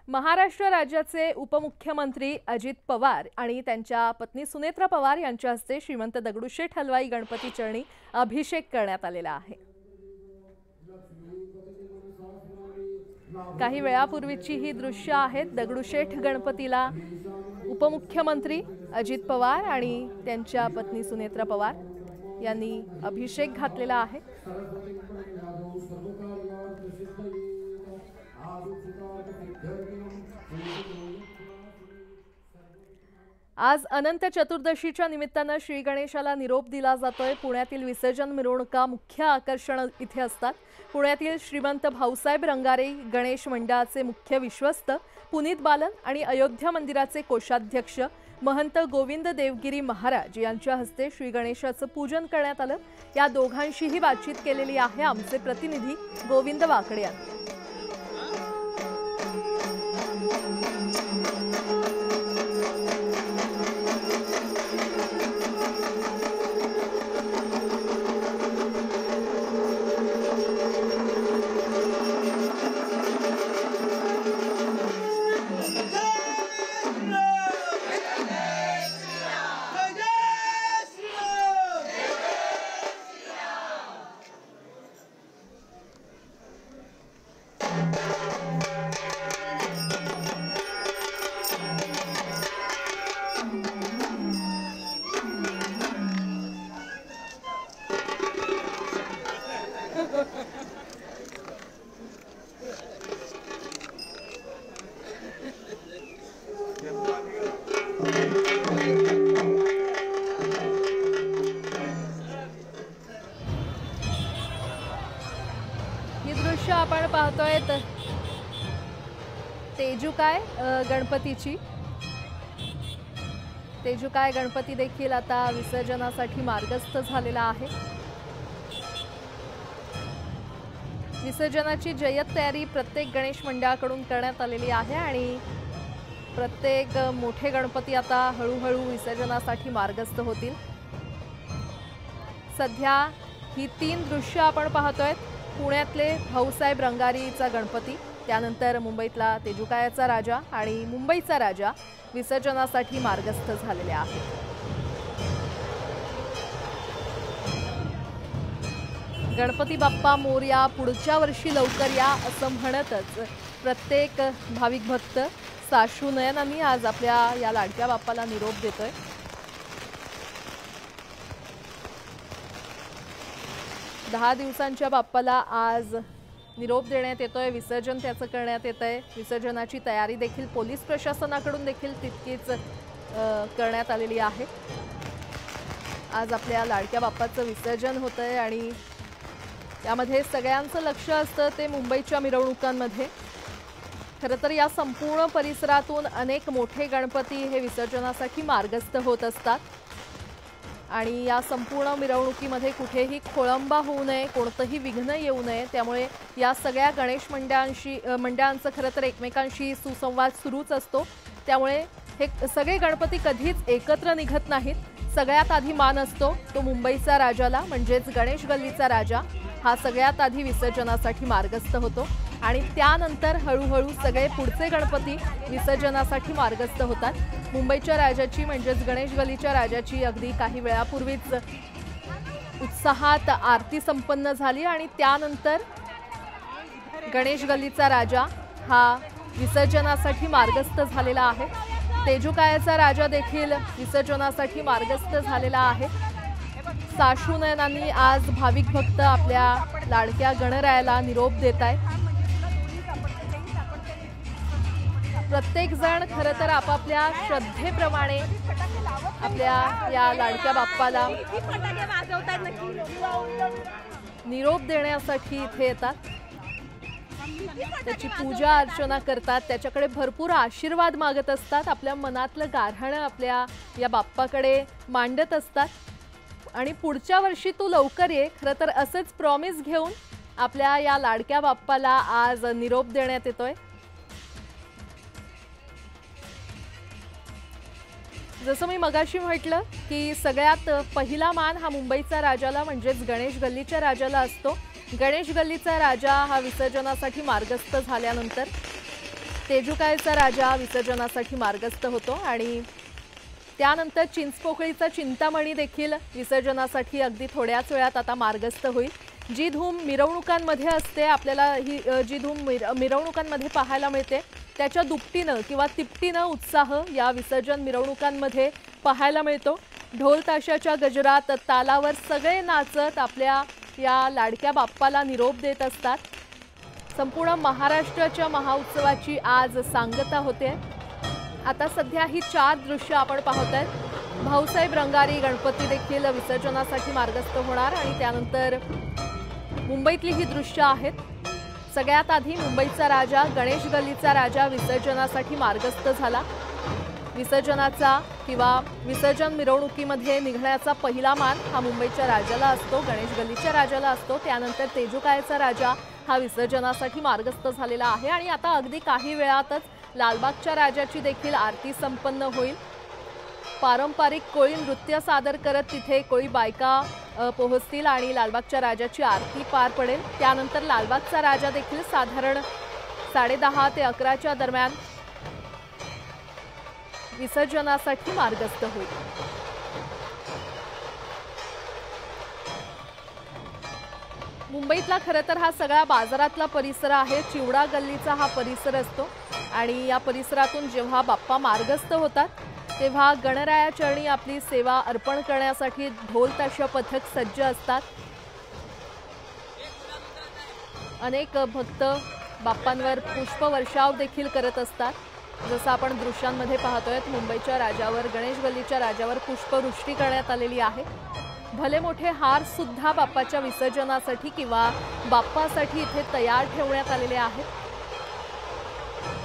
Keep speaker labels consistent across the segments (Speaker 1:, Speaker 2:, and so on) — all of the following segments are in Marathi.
Speaker 1: महाराष्ट्र राज्याचे उपमुख्यमंत्री अजित पवार आणि त्यांच्या पत्नी सुनेत्रा पवार यांच्या हस्ते श्रीमंत दगडूशेठ हलवाई गणपती चरणी अभिषेक करण्यात आलेला आहे। काही वेळापूर्वीची ही दृश्य आहेत। दगडूशेठ गणपतीला उपमुख्यमंत्री अजित पवार आणि त्यांच्या पत्नी सुनेत्रा पवार यांनी अभिषेक घातलेला आहे। आज अनंत चतुर्दशीच्या निमित्ताने श्री गणेशाला निरोप दिला जातोय। पुण्यातील विसर्जन मिरवणुका मुख्य आकर्षण इथे असतात। पुण्यातील श्रीमंत भाऊसाहेब रंगारे गणेश मंडळाचे मुख्य विश्वस्त पुनीत बालन आणि अयोध्या मंदिराचे कोषाध्यक्ष महंत गोविंद देवगिरी महाराज यांच्या हस्ते श्री गणेशाचं पूजन करण्यात आलं। या दोघांशीही बातचीत केलेली आहे आमचे प्रतिनिधी गोविंद वाकडे यांनी। ही दृश्य आपण पाहतोय तेजुकाय गणपतीची। तेजुकाय गणपती देखील आता विसर्जनासाठी मार्गस्थ झालेला आहे। विसर्जनाची जय्यत तयारी प्रत्येक गणेश मंडळाकडून करण्यात आलेली आहे आणि प्रत्येक मोठे गणपती आता हळूहळू विसर्जनासाठी मार्गस्थ होतील। सध्या ही 3 दृश्य आपण पाहतोय। पुण्यातले भाऊसाहेब रंगारीचा गणपती, त्यानंतर मुंबईतला तेजुकायाचा राजा आणि मुंबईचा राजा विसर्जनासाठी मार्गस्थ झालेले आहेत। गणपती बाप्पा मोरया, पुढच्या वर्षी लवकर या असं म्हणतच प्रत्येक भाविक भक्त साश्रू नयनांनी आज आपल्या या लाडक्या बाप्पाला निरोप देतोय। दहा दिवसांच्या बाप्पाला आज निरोप देण्यात येतोय। विसर्जन त्याचं करण्यात येतंय। विसर्जनाची तयारी देखील पोलीस प्रशासनाकडून देखील तितकीच करण्यात आलेली आहे। आज आपल्या लाडक्या बाप्पाचं विसर्जन होतंय आणि यामध्ये सगळ्यांचं लक्ष असतं ते मुंबईच्या मिरवणुकांमध्ये। खरं तर या संपूर्ण परिसरातून अनेक मोठे गणपती हे विसर्जनासाठी मार्गस्थ होत असतात आणि या संपूर्ण मिरवणुकीमध्ये कुठेही खोळंबा होऊ नये, कोणतंही विघ्न येऊ नये, त्यामुळे या सगळ्या गणेश मंडळांचं खरं तर एकमेकांशी सुसंवाद सुरूच असतो। त्यामुळे हे सगळे गणपती कधीच एकत्र निघत नाहीत। सगळ्यात आधी मान असतो तो मुंबईचा राजाला, म्हणजेच गणेश गल्लीचा राजा हा सगळ्यात आधी विसर्जनासाठी मार्गस्थ होतो आणि त्यानंतर हळूहळू सगळे पुढचे गणपती विसर्जनासाठी मार्गस्थ होतात। मुंबईच्या राजाची म्हणजेच गणेश गल्लीच्या राजाची अगदी काही वेळापूर्वीच उत्साहात आरती संपन्न झाली आणि त्यानंतर गणेश गल्लीचा राजा हा विसर्जनासाठी मार्गस्थ झालेला आहे। तेजुकायाचा राजा देखील विसर्जनासाठी मार्गस्थ झालेला आहे। साश्रू नयनांनी आज भाविक भक्त आपल्या लाडक्या गणरायाला निरोप देतायत। प्रत्येक जण खरं तर आपापल्या श्रद्धेप्रमाणे आपल्या या लाडक्या बाप्पाला निरोप देण्यासाठी इथे येतात, त्याची पूजा अर्चना करतात, त्याच्याकडे भरपूर आशीर्वाद मागत असतात, आपल्या मनातलं गाऱ्हाणं आपल्या या बाप्पाकडे मांडत असतात आणि पुढच्या वर्षी तू लवकर ये खरं तर असंच प्रॉमिस घेऊन आपल्या या लाडक्या बाप्पाला आज निरोप देण्यात येतोय। जसं मी मगाशी म्हटलं की सगळ्यात पहिला मान हा मुंबईचा राजाला म्हणजेच गणेश गल्लीच्या राजाला असतो। गणेश गल्लीचा राजा हा विसर्जनासाठी मार्गस्थ झाल्यानंतर तेजुकायचा राजा विसर्जनासाठी मार्गस्थ होतो आणि त्यानंतर चिंचपोकळीचा चिंतामणी देखील विसर्जनासाठी अगदी थोड्याच वेळात आता मार्गस्थ होईल। जी धूम मिरवणुकांमध्ये असते, आपल्याला ही जी धूम मिरवणुकांमध्ये पाहायला मिळते त्याच्या दुपटीनं किंवा तिपटीनं उत्साह या विसर्जन मिरवणुकांमध्ये पाहायला मिळतो। ढोल ताशाच्या गजरात तालावर सगळे नाचत आपल्या या लाडक्या बाप्पाला निरोप देत असतात। संपूर्ण महाराष्ट्राच्या महाउत्सवाची आज सांगता होते। आता सध्या ही 4 दृश्य आपण पाहतोय। भाऊसाहेब रंगारी गणपती देखील विसर्जनासाठी मार्गस्थ होणार आणि त्यानंतर मुंबईतली ही दृश्य आहेत। सगळ्यात आधी मुंबईचा राजा गणेश गल्लीचा राजा विसर्जनासाठी मार्गस्थ झाला। विसर्जनाचा किंवा विसर्जन मिरवणुकीमध्ये निघण्याचा पहिला मान हा मुंबईच्या राजाला असतो, गणेश गल्लीच्या राजाला असतो। त्यानंतर तेजुकायचा राजा हा विसर्जनासाठी मार्गस्थ झालेला आहे आणि आता अगदी काही वेळातच लालबागच्या राजाची देखील आरती संपन्न होईल। पारंपरिक कोळी नृत्य सादर करत तिथे कोळी बायका पोहोचतील आणि लालबागच्या राजाची आरती पार पडेल। त्यानंतर लालबागचा राजा देखील साधारण 10:30 ते 11च्या दरम्यान विसर्जनासाठी मार्गस्थ होईल। मुंबईतला खरं तर हा सगळा बाजारातला परिसर आहे। चिवडा गल्लीचा हा परिसर असतो आणि या परिसरातून जेव्हा बाप्पा मार्गस्थ होतात तेव्हा गणराया चरणी आपली सेवा अर्पण करण्यासाठी ढोल ताशा पथक सज्ज असतात। अनेक भक्त बाप्पांवर पुष्पवर्षाव देखील करत असतात। जसं आपण दृश्यांमध्ये पाहतोय मुंबईच्या राजावर गणेश गल्लीच्या राजावर पुष्पवृष्टी करण्यात आलेली आहे। भले मोठे हार सुद्धा बाप्पाच्या विसर्जनासाठी किंवा बाप्पासाठी इथे तयार ठेवण्यात आलेले आहेत।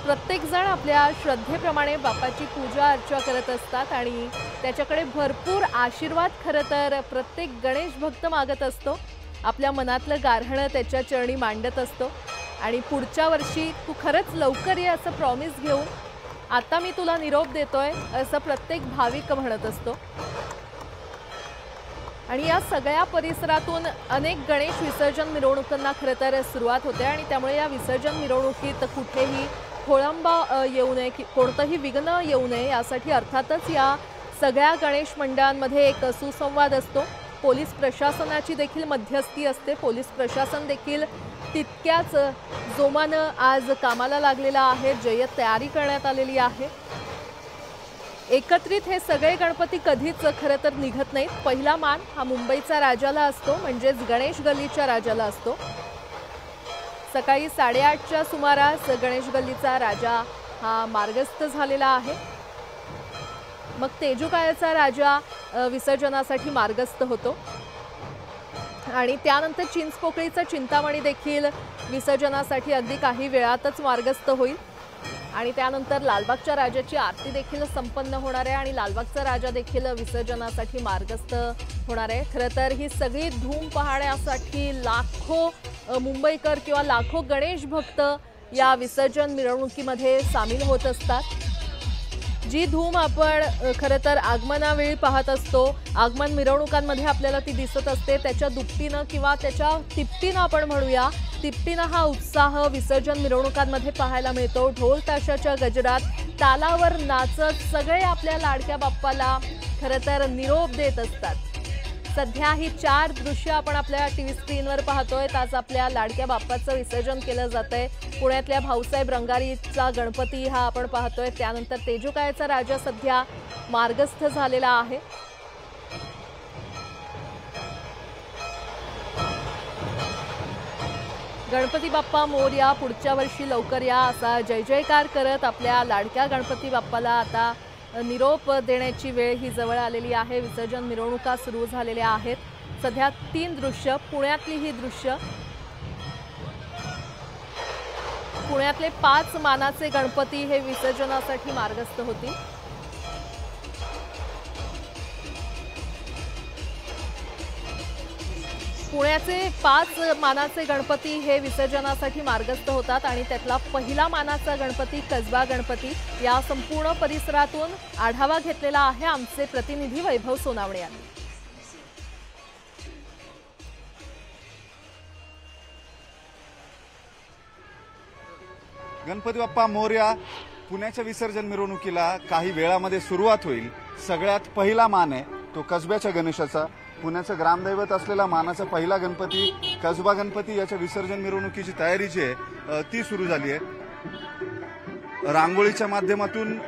Speaker 1: प्रत्येक जण आपल्या श्रद्धेप्रमाणे बाप्पाची पूजा अर्चा करत असतात आणि त्याच्याकडे भरपूर आशीर्वाद खरं तर प्रत्येक गणेश भक्त मागत असतो। आपल्या मनातलं गाऱ्हाणं त्याच्या चरणी मांडत असतो आणि पुढच्या वर्षी तू खरंच लवकर ये असं प्रॉमिस घेऊन आता मी तुला निरोप देतोय असं प्रत्येक भाविक म्हणत असतो। आणि या सगळ्या परिसरातून अनेक गणेश विसर्जन मिरवणुकांना खरं तर सुरुवात होते आणि त्यामुळे या विसर्जन मिरवणुकीत कुठेही खोळंबा येऊ नये, कोणतंही विघ्न येऊ नये यासाठी अर्थातच या सगळ्या गणेश मंडळांमध्ये एक सुसंवाद असतो। पोलीस प्रशासनाची देखील मध्यस्थी असते। पोलीस प्रशासन देखील तितक्याच जोमानं आज कामाला लागलेला आहे। जय्यत तयारी करण्यात आलेली आहे। एकत्रित हे सगळे गणपती कधीच खरं तर निघत नाहीत। पहिला मान हा मुंबईचा राजाला असतो, म्हणजेच गणेश गल्लीच्या राजाला असतो। सकाळी 8:30च्या सुमारास गणेश गल्लीचा राजा हा मार्गस्थ झालेला आहे। मग तेजुकायचा राजा विसर्जनासाठी मार्गस्थ होतो आणि त्यानंतर चिंचपोकळीचा चिंतामणी देखील विसर्जनासाठी अगदी काही वेळातच मार्गस्थ होईल आणि त्यानंतर लालबागच्या राजाची आरती देखील संपन्न होणार आहे आणि लालबागचा राजा देखील विसर्जनासाठी मार्गस्थ होणार आहे। खरं तर ही सगळी धूम पाहण्यासाठी लाखो मुंबईकर किंवा लाखो गणेश भक्त या विसर्जन मिरवणुकीमध्ये सामील होत असतात। जी धूम आपण खरं तर आगमनावेळी पाहत असतो, आगमन मिरवणुकांमध्ये आपल्याला ती दिसत असते, त्याच्या दुपटीनं किंवा त्याच्या तिपटीनं आपण म्हणूया, तिपटीनं हा उत्साह विसर्जन मिरवणुकांमध्ये पाहायला मिळतो। ढोल ताशाच्या गजरात तालावर नाचत सगळे आपल्या लाडक्या बाप्पाला खरं तर निरोप देत असतात। सध्या ही 4 दृश्य आपण आपल्या टीव्ही स्क्रीनवर पाहतोय। आज आपल्या लाडक्या बाप्पाचं विसर्जन केलं जातंय। पुण्यातल्या भाऊसाहेब रंगारीचा गणपती हा आपण पाहतोय। त्यानंतर तेजुकायचा राजा सध्या मार्गस्थ झालेला आहे। गणपती बाप्पा मोरया, पुढच्या वर्षी लवकर या असा जय जयकार करत आपल्या लाडक्या गणपती बाप्पाला आता निरोप देण्याची वेळ ही जवळ आलेली आहे। विसर्जन मिरवणुका सुरू झालेल्या आहेत। सध्या 3 दृश्य, पुण्यातली ही दृश्य, पुण्यातले 5 मानाचे गणपती हे विसर्जनासाठी मार्गस्थ होतील। पुण्याचे 5 मानाचे गणपती हे विसर्जनासाठी मार्गस्थ होतात आणि त्यातला पहिला मानाचा गणपती कसबा गणपती या संपूर्ण परिसरातून आढावा घेतलेला आहे आमचे प्रतिनिधी वैभव सोनावणे यांनी।
Speaker 2: गणपती बाप्पा मोरया पुण्याच्या विसर्जन मिरवणुकीला काही वेळामध्ये सुरुवात होईल। सगळ्यात पहिला मान आहे तो कसब्याच्या गणेशाचा। पुण्याचं ग्रामदैवत असलेला मानाचा पहिला गणपती कसबा गणपती याच्या विसर्जन मिरवणुकीची तयारी जी आहे ती सुरू झाली आहे। रांगोळीच्या माध्यमातून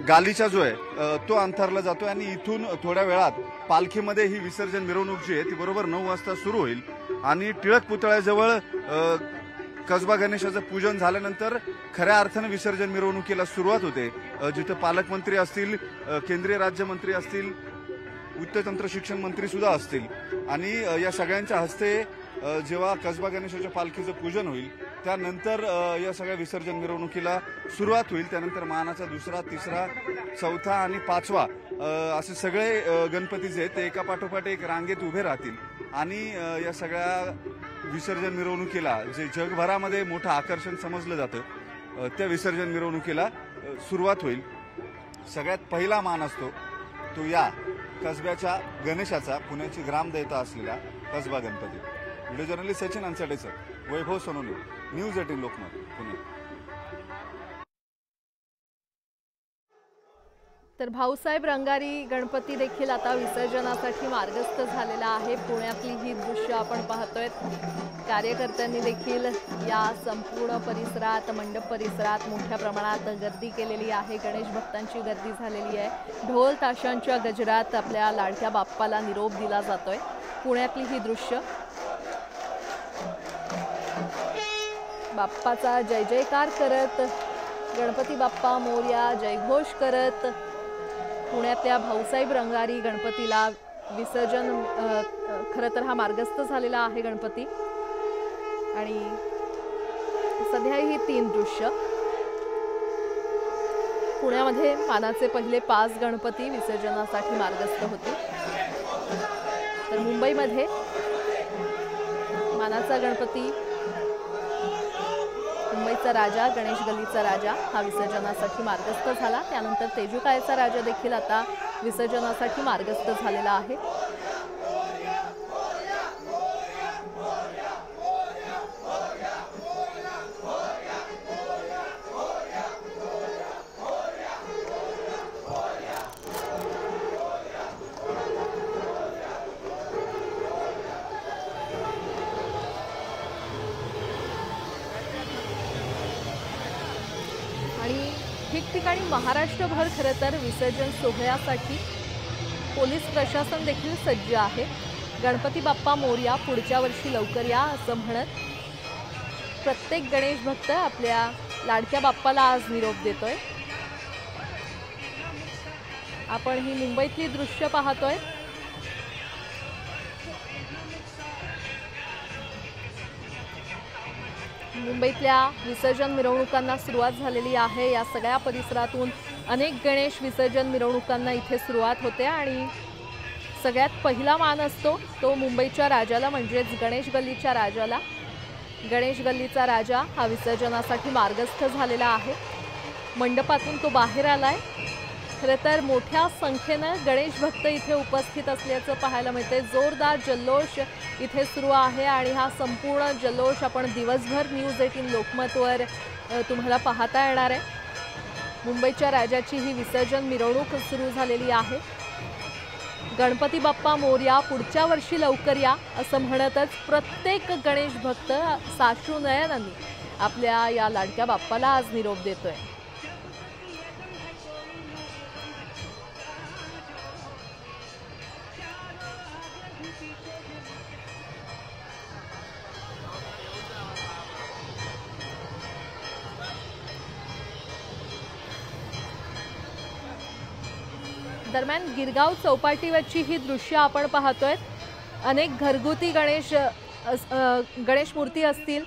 Speaker 2: गालीचा जो आहे तो अंथरला जातोय आणि इथून थोड्या वेळात पालखीमध्ये ही विसर्जन मिरवणूक जी आहे ती बरोबर 9 वाजता सुरू होईल आणि टिळक पुतळ्याजवळ कसबा गणेशाचं पूजन झाल्यानंतर खऱ्या अर्थाने विसर्जन मिरवणुकीला सुरुवात होते, जिथे पालकमंत्री असतील, केंद्रीय राज्यमंत्री असतील, उच्च तंत्र शिक्षण मंत्री सुद्धा असतील आणि या सगळ्यांच्या हस्ते जेव्हा कसबा गणेशाच्या पालखीचं पूजन होईल त्यानंतर या सगळ्या विसर्जन मिरवणुकीला सुरुवात होईल। त्यानंतर मानाचा दुसरा, तिसरा, चौथा आणि पाचवा असे सगळे गणपती जे आहेत ते एका पाठोपाठ एक रांगेत उभे राहतील आणि या सगळ्या विसर्जन मिरवणुकीला जे जगभरामध्ये मोठं आकर्षण समजलं जातं त्या विसर्जन मिरवणुकीला सुरुवात होईल। सगळ्यात पहिला मान असतो तो या कसब्याच्या गणेशाचा, पुण्याची ग्रामदैवता असलेला कसबा गणपती। व्हिडिओ जर्नलिस्ट सचिन अन्साडेसर, वैभव सोनवणे, न्यूज 18 लोकमत, पुणे।
Speaker 1: तर भाऊसाहेब रंगारी गणपती देखील आता विसर्जनासाठी मार्गस्थ झालेला आहे। पुण्यातली ही दृश्य आपण पाहतोय। कार्यकर्त्यांनी देखील या संपूर्ण परिसरात, मंडप परिसरात मोठ्या प्रमाणात गर्दी केलेली आहे। गणेश भक्तांची गर्दी झालेली आहे। ढोल ताशांच्या गजरात आपल्या लाडक्या बाप्पाला निरोप दिला जातोय। पुण्यातली ही दृश्य, बाप्पाचा जय जयकार करत, गणपती बाप्पा मोरया जयघोष करत पुण्यातल्या भाऊसाहेब रंगारी गणपतीला विसर्जन, खरं तर हा मार्गस्थ झालेला आहे गणपती। आणि सध्या ही 3 दृश्य, पुण्यामध्ये मानाचे पहिले 5 गणपती विसर्जनासाठी मार्गस्थ होते, तर मुंबईमध्ये मानाचा गणपती, मुंबईचा राजा, गणेश गल्लीचा राजा हा विसर्जनासाठी मार्गस्थ झाला। त्यानंतर तेजुकायचा राजा देखील आता विसर्जनासाठी मार्गस्थ झालेला आहे। आणि ठिकठिकाणी महाराष्ट्रभर खरं तर विसर्जन सोहळ्यासाठी पोलीस प्रशासन देखील सज्ज आहे। गणपती बाप्पा मोरया, पुढच्या वर्षी लवकर या असं म्हणत प्रत्येक गणेश भक्त आपल्या लाडक्या बाप्पाला आज निरोप देतोय। आपण ही मुंबईतली दृश्य पाहतोय। मुंबईतल्या विसर्जन मिरवणुकांना सुरुवात झालेली आहे। या सगळ्या परिसरातून अनेक गणेश विसर्जन मिरवणुकांना इथे सुरुवात होते आणि सगळ्यात पहिला मान असतो तो मुंबईच्या राजाला, म्हणजेच गणेश गल्लीच्या राजाला। गणेश गल्लीचा राजा हा विसर्जनासाठी मार्गस्थ झालेला आहे। मंडपातून तो बाहेर आलाय। खरं तर मोठ्या संख्येनं गणेश भक्त इथे उपस्थित असल्याचं पाहायला मिळते। जोरदार जल्लोष इथे सुरू आहे आणि हा संपूर्ण जल्लोष आपण दिवसभर न्यूज 18 लोकमतवर तुम्हाला पाहता येणार आहे। मुंबईच्या राजाची ही विसर्जन मिरवणूक सुरू झालेली आहे। गणपती बाप्पा मोरया, पुढच्या वर्षी लवकर या असं म्हणतच प्रत्येक गणेश भक्त साश्रू नयनांनी आपल्या या लाडक्या बाप्पाला आज निरोप देतोय। दरम्यान गिरगाव चौपाटीवरची ही दृश्य आपण पाहतोय। अनेक घरगुती गणेश मूर्ती असतील,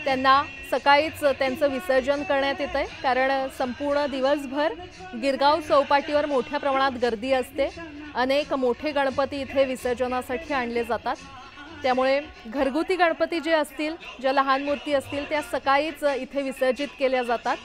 Speaker 1: त्यांना सकाळीच त्यांचं विसर्जन करण्यात येतंय, कारण संपूर्ण दिवसभर गिरगाव चौपाटीवर मोठ्या प्रमाणात गर्दी असते। अनेक मोठे गणपती इथे विसर्जनासाठी आणले जातात, त्यामुळे घरगुती गणपती जे असतील, ज्या लहान मूर्ती असतील त्या सकाळीच इथे विसर्जित केल्या जातात।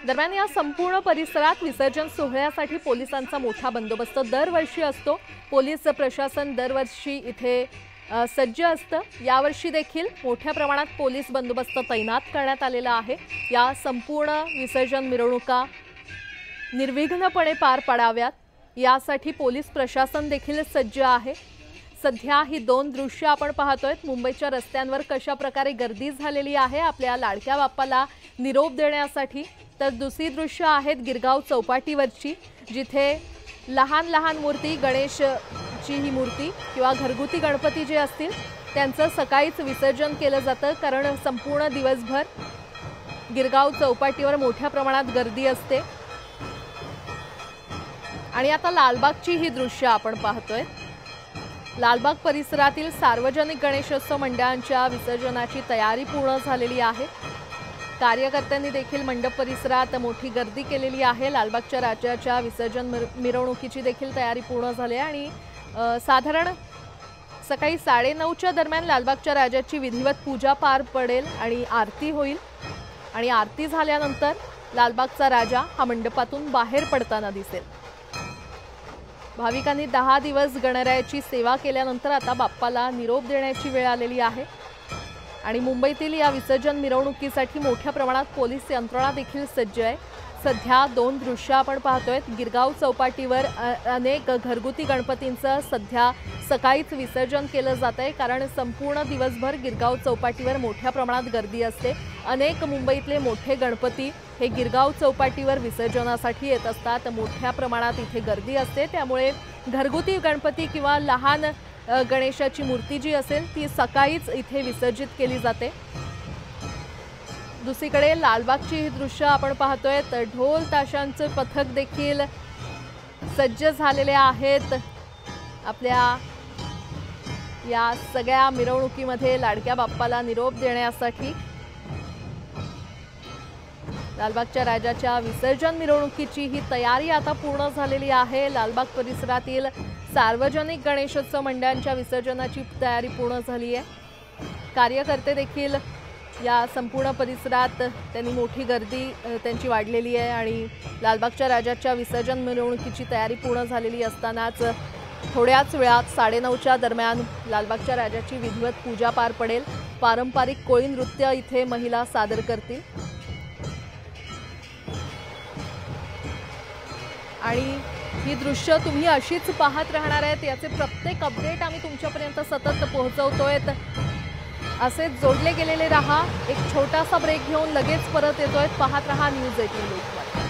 Speaker 1: दरम्यान या संपूर्ण परिसरात विसर्जन सोहळ्यासाठी पोलिसांचा मोठा बंदोबस्त दरवर्षी असतो। पोलीस प्रशासन दरवर्षी इथे सज्ज असतं। यावर्षी देखील मोठ्या प्रमाणात पोलीस बंदोबस्त तैनात करण्यात आलेला आहे। या संपूर्ण विसर्जन मिरवणुका निर्विघ्नपणे पार पाडाव्यात यासाठी पोलीस प्रशासन देखील सज्ज आहे। सध्या ही दोन दृश्य आपण पाहतोय। मुंबईच्या रस्त्यांवर कशा प्रकारे गर्दी झालेली आहे आपल्या लाडक्या बाप्पाला निरोप देण्यासाठी, तर दुसरी दृश्य आहेत गिरगाव चौपाटीवरची, जिथे लहान लहान मूर्ती, गणेशची ही मूर्ती किंवा घरगुती गणपती जे असतील त्यांचं सकाळीच विसर्जन केलं जातं, कारण संपूर्ण दिवसभर गिरगाव चौपाटीवर मोठ्या प्रमाणात गर्दी असते। आणि आता लालबागची ही दृश्य आपण पाहतोय। लालबाग परिसरातील सार्वजनिक गणेशोत्सव मंडळांच्या विसर्जनाची तयारी पूर्ण झालेली आहे। कार्यकर्त्यांनी देखील मंडप परिसरात मोठी गर्दी केलेली आहे। लालबागच्या राजाच्या विसर्जन मिरवणुकीची देखील तयारी पूर्ण झाली आहे आणि साधारण सकाळी 9:30च्या दरम्यान लालबागच्या राजाची विधिवत पूजा पार पडेल आणि आरती होईल आणि आरती झाल्यानंतर लालबागचा राजा हा मंडपातून बाहेर पडताना दिसेल। भाविकांनी 10 दिवस गणरायाची सेवा केल्यानंतर आता बाप्पाला निरोप देण्याची वेळ आलेली आहे आणि मुंबईतील या विसर्जन मिरवणुकीसाठी मोठ्या प्रमाणात पोलीस यंत्रणा देखील सज्ज आहे। सध्या दोन दृश्य आपण पाहतोय। गिरगाव चौपाटीवर अनेक घरगुती गणपतींचं सध्या सकाळीच विसर्जन केलं जात आहे, कारण संपूर्ण दिवसभर गिरगाव चौपाटीवर मोठ्या प्रमाणात गर्दी असते। अनेक मुंबईतले मोठे गणपती हे गिरगाव चौपाटीवर विसर्जनासाठी येत असतात। मोठ्या प्रमाणात इथे गर्दी असते, त्यामुळे घरगुती गणपती किंवा लहान गणेशाची मूर्ती जी असेल ती सकाळीच इथे विसर्जित केली जाते। दुसरीकडे लालबागची ही दृश्य आपण पाहतोय, तर ढोल ताशांचे पथक देखील सज्ज झालेले आहेत आपल्या या सगळ्या मिरवणुकीमध्ये लाडक्या बाप्पाला निरोप देण्यासाठी। लालबागच्या राजाच्या विसर्जन मिरवणुकीची ही तयारी आता पूर्ण झालेली आहे। लालबाग परिसरातील सार्वजनिक गणेशोत्सव मंडळांच्या विसर्जनाची तयारी पूर्ण झाली आहे। कार्यकर्ते देखील या संपूर्ण परिसरात त्यांनी मोठी गर्दी त्यांची वाढलेली आहे आणि लालबागच्या राजाच्या विसर्जन मिरवणुकीची तयारी पूर्ण झालेली असतानाच थोड्याच वेळात 9:30च्या दरम्यान लालबागच्या राजाची विधिवत पूजा पार पडेल। पारंपरिक कोळी नृत्य इथे महिला सादर करतील आणि ही दृश्य तुम्ही अशीच पाहत राहणार आहेत। याचे प्रत्येक अपडेट आम्ही तुमच्यापर्यंत सतत पोहोचवतोय। असेच जोडले गेलेले रहा। एक छोटासा ब्रेक घेऊन लगेच परत येतोय। पाहत रहा न्यूज 18 लोकमत।